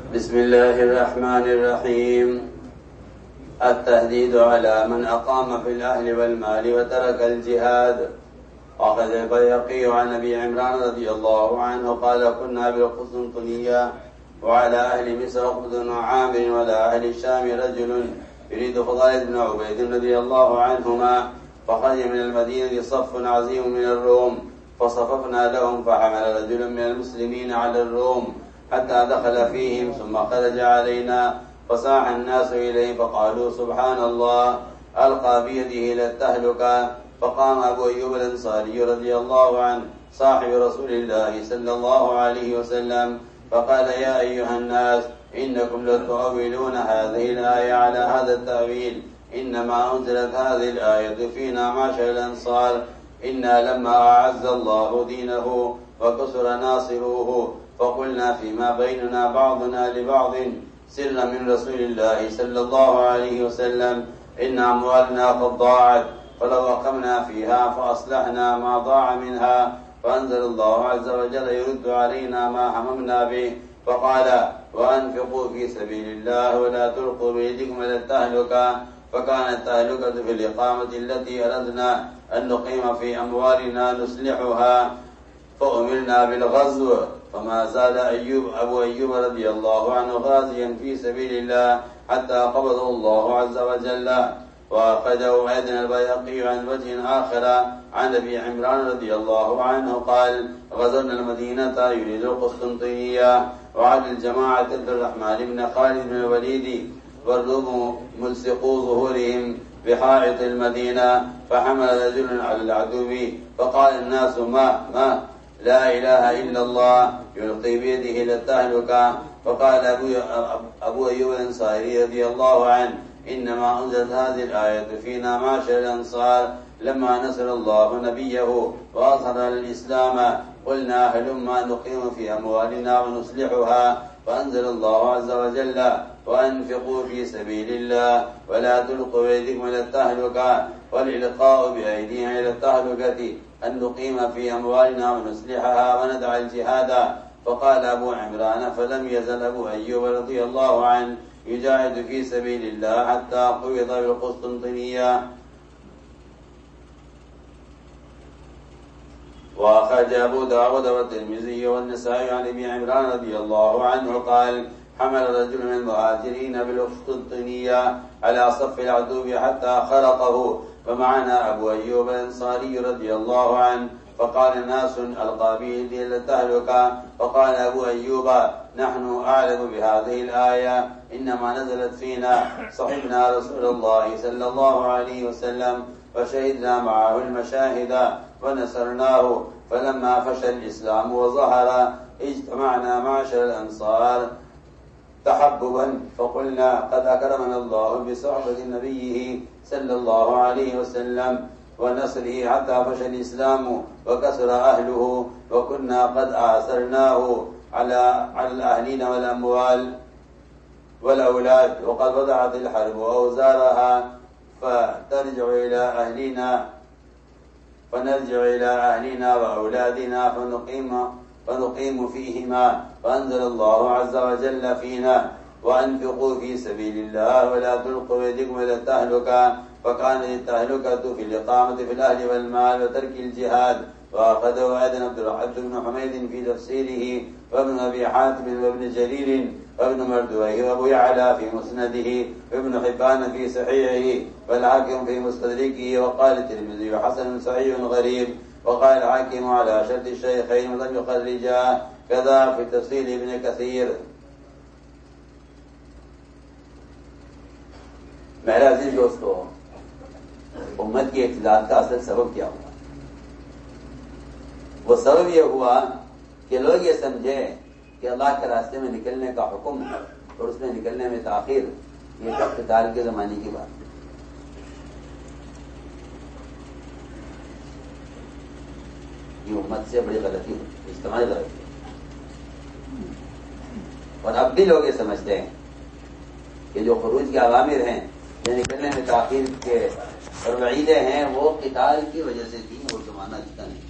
بسم الله الرحمن الرحيم. التهديد على من أقام في الأهل والمال وترك الجهاد. أخذ البيهقي عن أبي عمران رضي الله عنه قال: كنا بالقسطنطينية وعلى أهل مصر عقبة بن عامر وعلى أهل الشام رجل يريد فضالة بن عبيد رضي الله عنهما، فخرج من المدينة صف عظيم من الروم فصففنا لهم، فحمل رجل من المسلمين على الروم حتى دخل فيهم ثم خرج علينا، فصاح الناس إليه فقالوا: سبحان الله، ألقى بيده إلى التهلكة. فقام أبو أيوب الأنصاري رضي الله عنه صاحب رسول الله صلى الله عليه وسلم فقال: يا أيها الناس، إنكم لتؤولون هذه الآية على هذا التأويل، إنما أنزلت هذه الآية فينا معشر الأنصار، إنا لما أعز الله دينه وكسر ناصروه فقلنا فيما بيننا بعضنا لبعض سرا من رسول الله صلى الله عليه وسلم: إن أموالنا قد ضاعت، فلو أقمنا فيها فأصلحنا ما ضاع منها، فأنزل الله عز وجل يرد علينا ما هممنا به، فقال: وأنفقوا في سبيل الله ولا تلقوا بيدكم إلى التهلكة. فكانت التهلكة في الإقامة التي أردنا أن نقيم في أموالنا نصلحها، فأمرنا بالغزو، فما زال أبو أيوب رضي الله عنه غازيا في سبيل الله حتى قبضه الله عز وجل. وأخرجه أيضا البيهقي عن وجه آخر عن أبي عمران رضي الله عنه قال: غزونا المدينة يريد القسطنطينية، وعلى الجماعة عبد الرحمن بن خالد بن الوليد، والروم ملصقوا ظهورهم بحائط المدينة، فحمل رجل على العدو فقال الناس: ما لا إله إلا الله، يلقي بيده إلى التهلكة. فقال أبو أيوب الأنصاري رضي الله عنه: إنما أنزلت هذه الآية فينا معشر الأنصار لما نصر الله نبيه وأظهر الإسلام، قلنا هلما نقيم في أموالنا ونصلحها، فأنزل الله عز وجل: وأنفقوا في سبيل الله ولا تلقوا بأيديكم إلى التهلكة. والإلقاء بأيدينا إلى التهلكة أن نقيم في أموالنا ونصلحها وندع الجهاد. فقال أبو عمران: فلم يزل أبو أيوب رضي الله عنه يجاهد في سبيل الله حتى قبض بالقسطنطينية. وأخرج أبو داود والترمذي والنسائي عن أبي عمران رضي الله عنه قال: حمل رجل من المهاجرين بالقسطنطينية على صف العدو حتى خرقه، ومعنا أبو أيوب الأنصاري رضي الله عنه، فقال الناس: ألقى بيده إلى التهلكة. فقال أبو أيوب: نحن أعلم بهذه الآية، إنما نزلت فينا، صحبنا رسول الله صلى الله عليه وسلم وشهدنا معه المشاهد ونصرناه، فلما فشى الإسلام وظهر اجتمعنا معشر الأنصار تحببا، فقلنا: قد أكرمنا الله بصحبة نبيه صلى الله عليه وسلم ونصره حتى فشى الإسلام وكسر أهله، وكنا قد آثرناه على الأهلين والأموال والأولاد، وقد وضعت الحرب أوزارها، فنرجع إلى أهلنا وأولادنا فنقيم فيهما. فأنزل الله عز وجل فينا: وأنفقوا في سبيل الله ولا تلقوا بيدكم إلى التهلكة. فكانت التهلكة في الإقامة في الأهل والمال وترك الجهاد. وأخذه أيضا عبد بن حميد في تفسيره، وابن أبي حاتم وابن جرير وابن مردويه وأبو يعلى في مسنده، وابن حبان في صحيحه، والحاكم في مستدركه. وقال الترمذي: حسن صحيح غريب. وقال الحاكم على شرط الشيخين ولم يخرجاه، كذا في تفسير ابن كثير. میرے عزیز دوستو، امت کے اختلاف کا اصل سبب کیا ہوا؟ وہ سبب یہ ہوا کہ لوگ یہ سمجھے کہ اللہ کے راستے میں نکلنے کا حکم ہے اور اس میں نکلنے میں تاخیر، یہ سب قتال کے زمانے کی بات ہے۔ یہ امت سے بڑی غلطی ہے، اجتماعی غلطی ہے، اور اب بھی لوگ یہ سمجھتے ہیں کہ جو خروج کے عوامر ہیں، جو نکلنے میں تاخیر کے اور وعیدیں ہیں، وہ قتال کی وجہ سے تھی، وہ زمانہ اچھا نہیں۔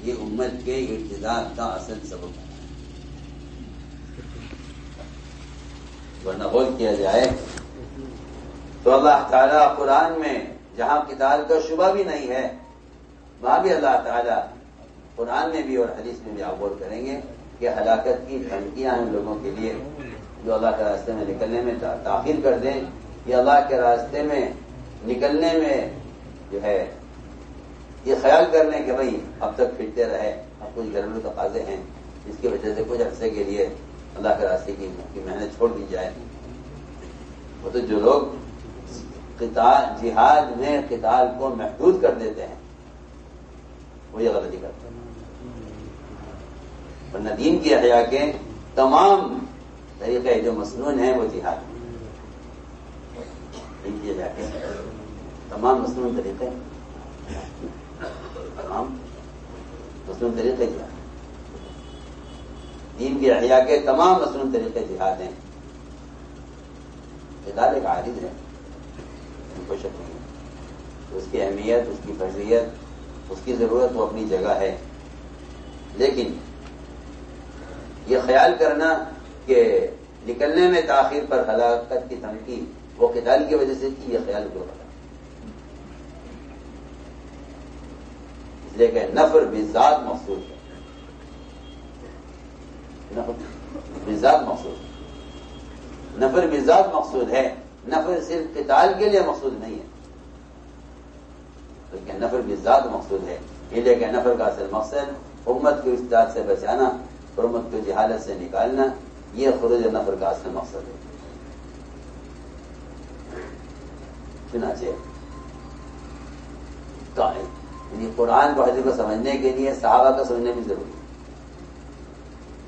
یہ امت کے ارتداد کا اصل سبب ہے۔ ورنہ غول کیا جائے تو اللہ تعالیٰ قرآن میں جہاں قتال کا شبہ بھی نہیں ہے وہاں بھی اللہ تعالیٰ قرآن میں بھی اور حدیث میں بھی آپ غور کریں گے کہ ہلاکت کی دھمکیاں ہیں لوگوں کے لیے جو اللہ کے راستے میں نکلنے میں تاخیر کر دیں یا اللہ کے راستے میں نکلنے میں جو ہے یہ خیال کر لیں کہ بھائی اب تک پھرتے رہے، اب کچھ گھریلو تقاضے ہیں جس کی وجہ سے کچھ عرصے کے لیے اللہ کے راستے کی محنت چھوڑ دی جائے. وہ تو جو لوگ جہاد میں قتال کو محدود کر دیتے ہیں وہ یہ غلطی کرتے ہیں. ورنہ دین کی احیاء کے تمام طریقے جو مسنون ہیں وہ جہاد دین کی احیاء کے تمام مسنون طریقے کیا دین کی احیاء کے تمام مسنون طریقے جہاد ہیں. قتال ایک عارض ہے، کوئی شک نہیں ہے، اس کی اہمیت، اس کی فرضیت، اس کی ضرورت وہ اپنی جگہ ہے. لیکن یہ خیال کرنا کہ نکلنے میں تاخیر پر ہلاکت کی دھمکی وہ قتال کی وجہ سے کی، یہ خیال کیوں کرتا؟ اس لیے کہ نفر بذات مقصود ہے، بذات مقصود ہے، نفر بذات مقصود ہے. نفر صرف قتال کے لیے مقصود نہیں ہے بلکہ نفر بذات مقصود ہے. یہ لے کہ نفر کا اصل مقصد امت کو افساد سے بچانا اور امت کو جہالت سے نکالنا، یہ خروج نفر کا اصل مقصد ہے. چنانچہ یعنی قرآن کو حدیث کو سمجھنے کے لیے صحابہ کا سمجھنا بھی ضروری ہے.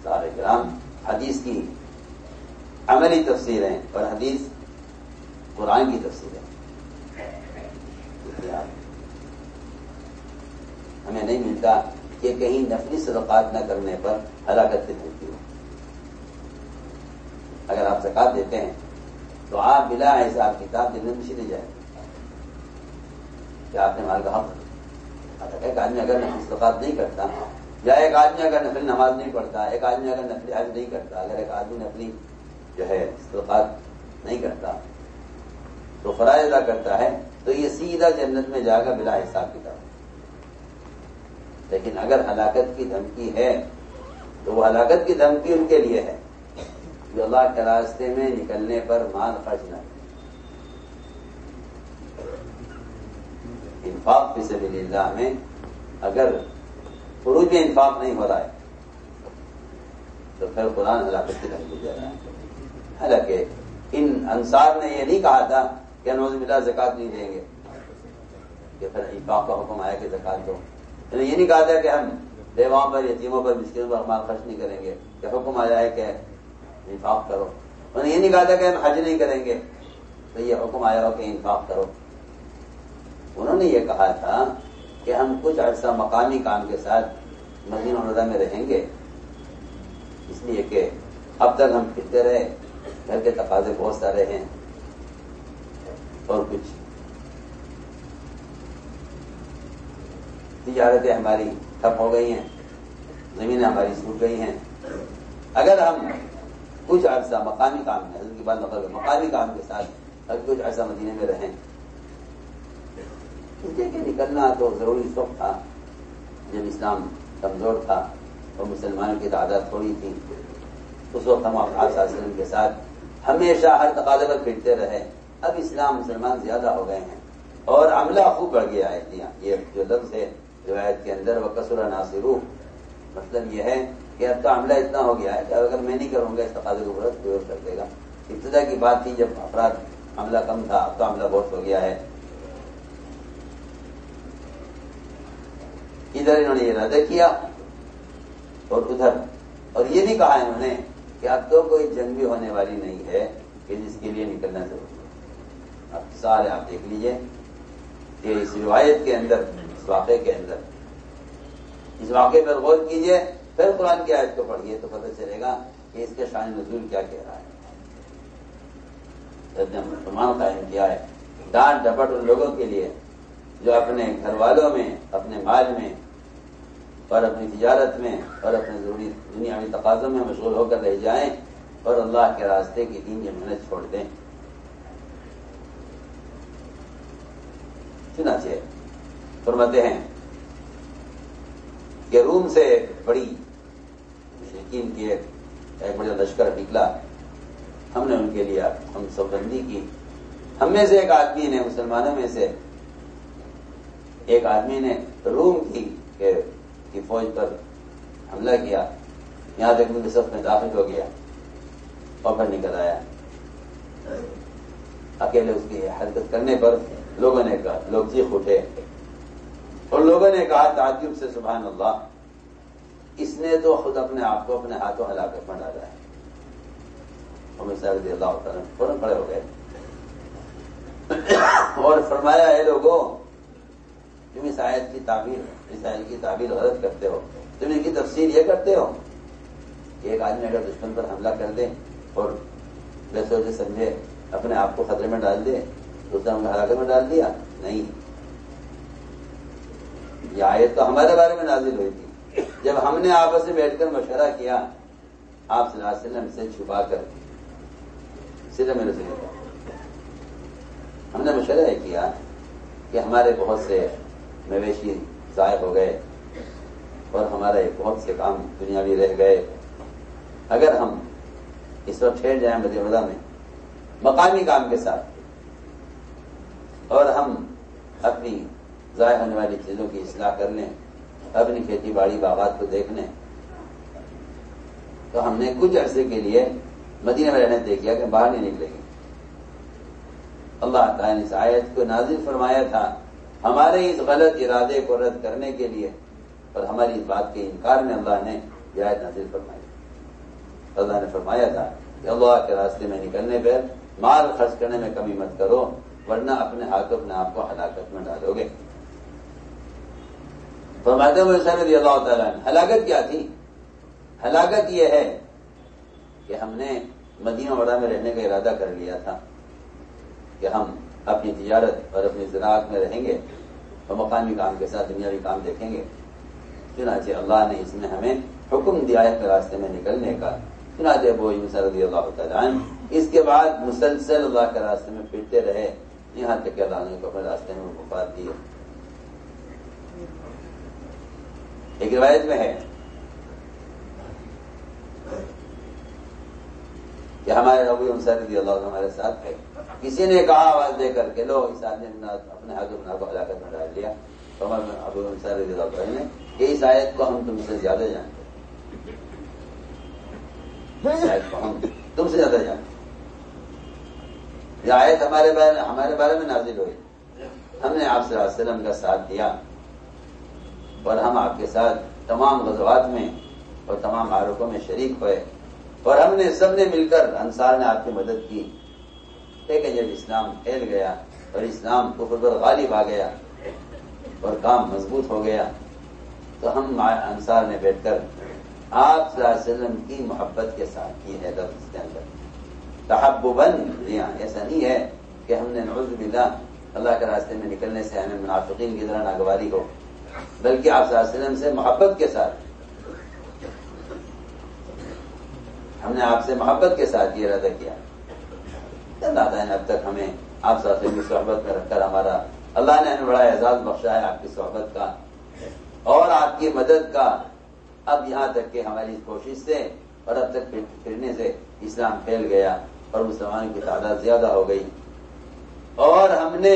صحابہ کرام حدیث کی عملی تفسیر ہے اور حدیث قرآن کی تفسیر ہے. ہمیں نہیں ملتا کہ کہیں نفلی صدقات نہ کرنے پر ہلاکت کی دھمکی ہو. اگر آپ زکات دیتے ہیں تو آپ بلا حساب کتاب جنت میں چلے جائیں کہ آپ نے مال کا حق. ایک آدمی اگر نفلی صدقات نہیں کرتا، یا ایک آدمی اگر نفلی نماز نہیں پڑھتا، ایک آدمی اگر نفلی حج نہیں کرتا، اگر ایک آدمی نفلی جو ہے صدقات نہیں کرتا تو فرائض ادا کرتا ہے تو یہ سیدھا جنت میں جائے گا بلا حساب کتاب. لیکن اگر ہلاکت کی دھمکی ہے تو وہ ہلاکت کی دھمکی ان کے لیے ہے جو اللہ کے راستے میں نکلنے پر مال خرچ نہ کرے. انفاق فی سبیل اللہ میں اگر فروج میں انفاق نہیں ہو رہا ہے تو پھر قرآن ہلاکت کی دھمکی دے رہا ہے. حالانکہ ان انصار نے یہ نہیں کہا تھا کہ نعوذ باللہ زکات نہیں دیں گے، کہ پھر انفاق کا حکم آیا کہ زکات دو. یہ نہیں کہا تھا کہ ہم بیواؤں پر، یتیموں پر، مسکینوں پر مال خرچ نہیں کریں گے، کہ حکم آیا ہے کہ انفاق کرو. انہوں نے یہ نہیں کہا تھا کہ ہم حج نہیں کریں گے تو یہ حکم آیا ہو کہ انفاق کرو. انہوں نے یہ کہا تھا کہ ہم کچھ عرصہ مقامی کام کے ساتھ مدینہ منورہ میں رہیں گے، اس لیے کہ اب تک ہم پھرتے رہے، گھر کے تقاضے بہت سارے ہیں اور کچھ تجارتیں ہماری ٹھپ ہو گئی ہیں، زمینیں ہماری سوکھ گئی ہیں. اگر ہم کچھ عرصہ مقامی کام میں، حضرت کی بات نقل مقامی کام کے ساتھ اگر کچھ عرصہ مدینے میں رہیں، اس لیے کہ نکلنا تو ضروری اس وقت تھا جب اسلام کمزور تھا اور مسلمانوں کی تعداد تھوڑی تھی. اس وقت ہم آپ صلی اللہ علیہ وسلم کے ساتھ ہمیشہ ہر تقاضے پر پھرتے رہے. اب اسلام مسلمان زیادہ ہو گئے ہیں اور عملہ خوب بڑھ گیا ہے. یہ جو لفظ ہے روایت کے اندر وَكَثُرَ نَاصِرُهُ، مطلب یہ ہے کہ اب تو عملہ اتنا ہو گیا ہے کہ اگر میں نہیں کروں گا اس تقاضے کو پورا کوئی اور کر دے گا. ابتدا کی بات تھی جب افراد عملہ کم تھا، اب تو عملہ بہت ہو گیا ہے. ادھر انہوں نے یہ ارادہ کیا اور ادھر، اور یہ بھی کہا انہوں نے کہ اب تو کوئی جنگ بھی ہونے والی نہیں ہے کہ جس کے لیے نکلنا ضروری ہے. اب سارے آپ دیکھ لیجئے کہ اس روایت کے اندر، اس واقعے کے اندر، اس واقعے پر غور کیجئے، پھر قرآن کی آیت کو پڑھیے تو پتہ چلے گا کہ اس کے شان نزول کیا کہہ رہا ہے. جب نے مسلمان قائم کیا ہے، ڈانٹ ڈپٹ ان لوگوں کے لیے جو اپنے گھر والوں میں، اپنے مال میں اور اپنی تجارت میں اور اپنے ضروری دنیاوی تقاضوں میں مشغول ہو کر رہ جائیں اور اللہ کے راستے کی دین کی محنت چھوڑ دیں. چنانچہ فرماتے ہیں کہ روم سے بڑی مشرکین کی ایک بڑا لشکر نکلا. ہم نے ان کے لیے ہم سب بندی کی. ہم میں سے ایک آدمی نے، مسلمانوں میں سے ایک آدمی نے روم کی فوج پر حملہ کیا، یہاں تک ان کے صف میں داخل ہو گیا اور پھر نکل آیا. اکیلے اس کی حرکت کرنے پر لوگوں نے کہا، لوگ چیخ اٹھے اور لوگوں نے کہا تعجب سے سبحان اللہ، اس نے تو خود اپنے آپ کو اپنے ہاتھوں ہلاکت میں ڈالا ہے. رضی اللہ تعالیٰ فوراً کھڑے ہو گئے اور فرمایا اے لوگوں، تم اس آیت کی تعبیر غلط کرتے ہو. تم ان کی تفسیر یہ کرتے ہو کہ ایک آدمی اگر دشمن پر حملہ کر دے اور بے سوچے سمجھے اپنے آپ کو خطرے میں ڈال دے تو اس نے ہمیں ہلاکت میں ڈال دیا. نہیں، یہ آیت تو ہمارے بارے میں نازل ہوئی تھی جب ہم نے آپس میں بیٹھ کر مشورہ کیا آپ صلی اللہ علیہ وسلم سے چھپا کر. سیدھا میرے سے ہم نے مشورہ یہ کیا کہ ہمارے بہت سے مویشی ضائع ہو گئے اور ہمارے بہت سے کام دنیاوی رہ گئے. اگر ہم اس وقت ٹھہر جائیں مدینہ میں مقامی کام کے ساتھ اور ہم اپنی ضائع ہونے والی چیزوں کی اصلاح کر لیں، اپنی کھیتی باڑی باغات کو دیکھ لیں، تو ہم نے کچھ عرصے کے لیے مدینہ میں رہنے طے کیا کہ باہر نہیں نکلیں گے. اللہ تعالیٰ نے اس آیت کو نازل فرمایا تھا ہمارے اس غلط ارادے کو رد کرنے کے لیے، اور ہماری اس بات کے انکار میں اللہ نے یہ آیت نازل فرمائی. اللہ نے فرمایا تھا کہ اللہ کے راستے میں نکلنے پر مال خرچ کرنے میں کمی مت کرو ورنہ اپنے ہاتھوں اپنے آپ کو ہلاکت میں ڈالو گے. فرماتے ہوئے رضی اللہ تعالیٰ نے ہلاکت کیا تھی؟ ہلاکت یہ ہے کہ ہم نے مدینہ وڑا میں رہنے کا ارادہ کر لیا تھا کہ ہم اپنی تجارت اور اپنی زراعت میں رہیں گے اور مقامی کام کے ساتھ دنیاوی کام دیکھیں گے. چنانچہ اللہ نے اس میں ہمیں حکم دیا ہے کہ راستے میں نکلنے کا. چنانچہ ابو موسیٰ رضی اللہ تعالیٰ عنہ اس کے بعد مسلسل اللہ کے راستے میں پھرتے رہے یہاں تک کہ اللہ نے اپنے راستے میں وفات دی. ایک روایت میں ہے کہ ہمارے ابو موسیٰ رضی اللہ عنہ ہمارے ساتھ تھے. کسی نے کہا آواز دے کر کہ لو اس آدمی نے اپنے ہاتھوں بنا کو ہلاکت میں ڈال دیا. تو ہمارے ابو موسیٰ رضی اللہ عنہ نے کہ اس آیت کو ہم تم سے زیادہ جانتے ہیں، اس آیت کو ہم تم سے زیادہ جانتے ہیں. یہ آیت ہمارے بارے میں نازل ہوئی. ہم نے آپ صلی اللہ علیہ وسلم کا ساتھ دیا اور ہم آپ کے ساتھ تمام غزوات میں اور تمام معرکوں میں شریک ہوئے اور ہم نے سب نے مل کر انصار نے آپ کی مدد کی. لیکن جب اسلام پھیل گیا اور اسلام کفر پر غالب آ گیا اور کام مضبوط ہو گیا تو ہم انصار نے بیٹھ کر آپ صلی اللہ علیہ وسلم کی محبت کے ساتھ کی ہے لفظ اس کے اندر تحبباً. ایسا نہیں ہے کہ ہم نے نعوذ باللہ اللہ کے راستے میں نکلنے سے ہمیں منافقین کی طرح ناگواری ہو، بلکہ آپ صلی اللہ علیہ وسلم سے محبت کے ساتھ ہم نے آپ سے محبت کے ساتھ یہ ارادہ کیا. اللہ تعالیٰ نے اب تک ہمیں آپ صلی اللہ علیہ وسلم کی صحبت میں رکھ کر ہمارا اللہ نے ہمیں بڑا اعزاز بخشا ہے آپ کی صحبت کا اور آپ کی مدد کا. اب یہاں تک کہ ہماری اس کوشش سے اور اب تک پھرنے سے اسلام پھیل گیا اور مسلمانوں کی تعداد زیادہ ہو گئی اور ہم نے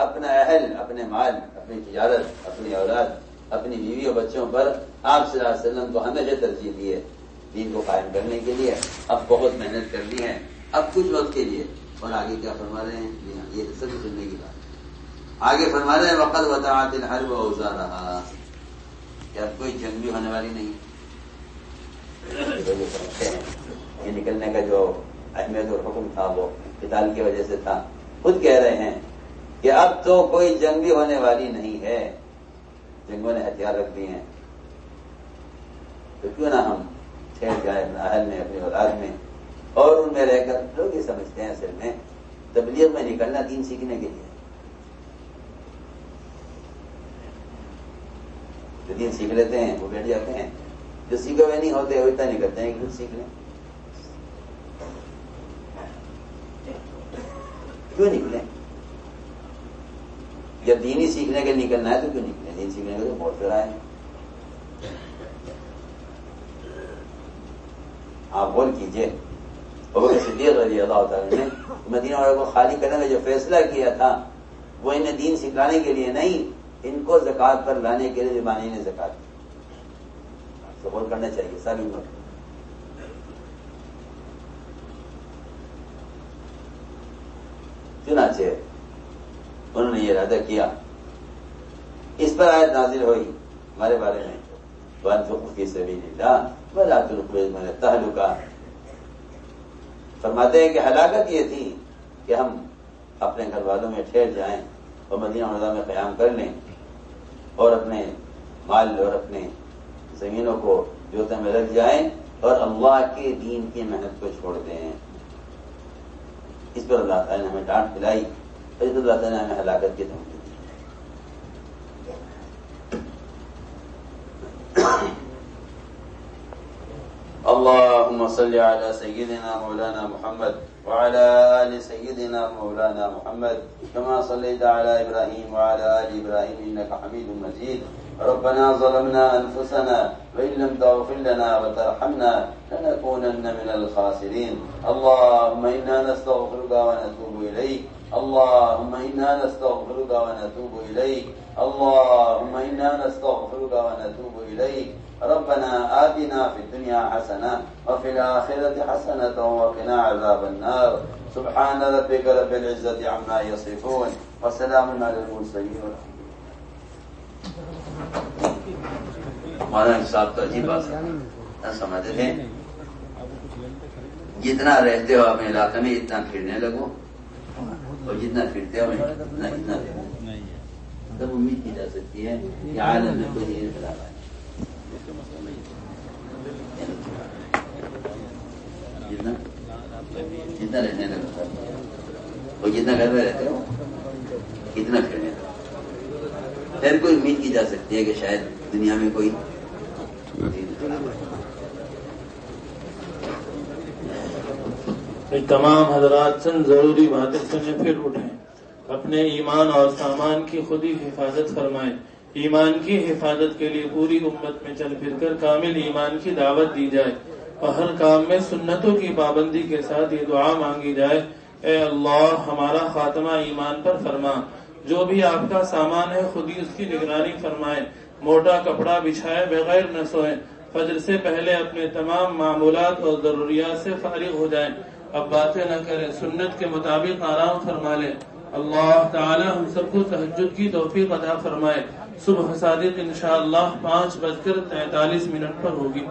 اپنا اہل، اپنے مال، اپنی تجارت، اپنی اولاد، اپنی بیوی اور بچوں پر آپ صلی اللہ علیہ وسلم کو ہمیشہ ترجیح دی ہے دین کو قائم کرنے کے لیے. اب بہت محنت کرنی ہے اب کچھ وقت کے لیے. اور آگے کیا فرما رہے ہیں؟ یہ سب سننے کی بات. آگے فرما رہے ہیں وقت وطاعت الحرب اوزارہا کہ اب کوئی جنگ بھی ہونے والی نہیں. یہ نکلنے کا جو اہمیت اور حکم تھا وہ قتال کی وجہ سے تھا. خود کہہ رہے ہیں کہ اب تو کوئی جنگ بھی ہونے والی نہیں ہے، جنگوں نے ہتھیار رکھ دیے ہیں، تو کیوں نہ ہم ٹھہر جائیں اپنے اہل میں، اپنی اولاد میں اور ان میں رہ کر. لوگ یہ سمجھتے ہیں اصل میں تبلیغ میں نکلنا دین سیکھنے کے لیے. جو دین سیکھ لیتے ہیں وہ بیٹھ جاتے ہیں، جو سیکھے ہوئے نہیں ہوتے وہ اتنا نہیں کرتے ہیں کہ کچھ سیکھ لیں. کیوں نکلیں؟ جب دین ہی سیکھنے کے نکلنا ہے تو کیوں نکلیں؟ دین سیکھنے کے تو بہت پھر آئے ہیں. آپ غور کیجئے، ابوبکر صدیق رضی اللہ تعالیٰ نے مدینہ والوں کو خالی کرنے کا جو فیصلہ کیا تھا وہ انہیں دین سکھلانے کے لیے نہیں، ان کو زکوٰۃ پر لانے کے لیے زمانے نے زکوٰۃ تو غور کرنا چاہیے ساری عمر. چنانچہ انہوں نے یہ ارادہ کیا، اس پر آیت نازل ہوئی ہمارے بارے میں، وَأَنفِقُوا فِي سَبِيلِ اللَّهِ وَلَا تُلْقُوا بِأَيْدِيكُمْ إِلَى التَّهْلُكَةِ. فرماتے ہیں کہ ہلاکت یہ تھی کہ ہم اپنے گھر والوں میں ٹھہر جائیں اور مدینہ منورہ میں قیام کر لیں اور اپنے مال اور اپنے زمینوں کو جوتے میں رکھ جائیں اور اللہ کے دین کی محنت کو چھوڑ دیں. اس پر اللہ تعالیٰ نے ہمیں ڈانٹ کھلائی اور اس پر اللہ تعالیٰ نے ہمیں ہلاکت کی دھمکی دی. اللهم صل على سيدنا مولانا محمد وعلى آل سيدنا مولانا محمد كما صليت على إبراهيم وعلى آل إبراهيم إنك حميد مجيد. ربنا ظلمنا أنفسنا وإن لم تغفر لنا وترحمنا لنكونن من الخاسرين. اللهم إنا نستغفرك ونتوب إليك. اللهم إنا نستغفرك ونتوب إليك. اللهم إنا نستغفرك ونتوب إليك. ربنا آتنا في الدنيا حسنة وفي الآخرة حسنة وقنا عذاب النار. سبحان ربك رب العزة عما يصفون وسلام على المرسلين. مولانا صاحب تو عجیب بات نہ سمجھتے تھے، جتنا رہتے ہو اپنے علاقے میں اتنا پھرنے لگو اور جتنا پھرتے ہو اتنا تب امید کی جا سکتی ہے کہ عالم میں کوئی نہیں خلاف ہے. جتنا رہنے لگتا اور جتنا گھر میں رہتے ہو اتنا پھرنے لگو. پھر کوئی امید کی جا سکتی ہے کہ شاید دنیا میں کوئی تمام حضرات چند ضروری باتیں سنیں پھر اٹھیں. اپنے ایمان اور سامان کی خود ہی حفاظت فرمائیں. ایمان کی حفاظت کے لیے پوری امت میں چل پھر کر کامل ایمان کی دعوت دی جائے اور ہر کام میں سنتوں کی پابندی کے ساتھ یہ دعا مانگی جائے، اے اللہ ہمارا خاتمہ ایمان پر فرما. جو بھی آپ کا سامان ہے خود ہی اس کی نگرانی فرمائیں. موٹا کپڑا بچھائے بغیر نہ سوئیں. فجر سے پہلے اپنے تمام معمولات اور ضروریات سے فارغ ہو جائیں. اب باتیں نہ کریں، سنت کے مطابق آرام فرما لیں. اللہ تعالی ہم سب کو تہجد کی توفیق عطا فرمائے. صبح صادق انشاءاللہ 5:43 پر ہوگی.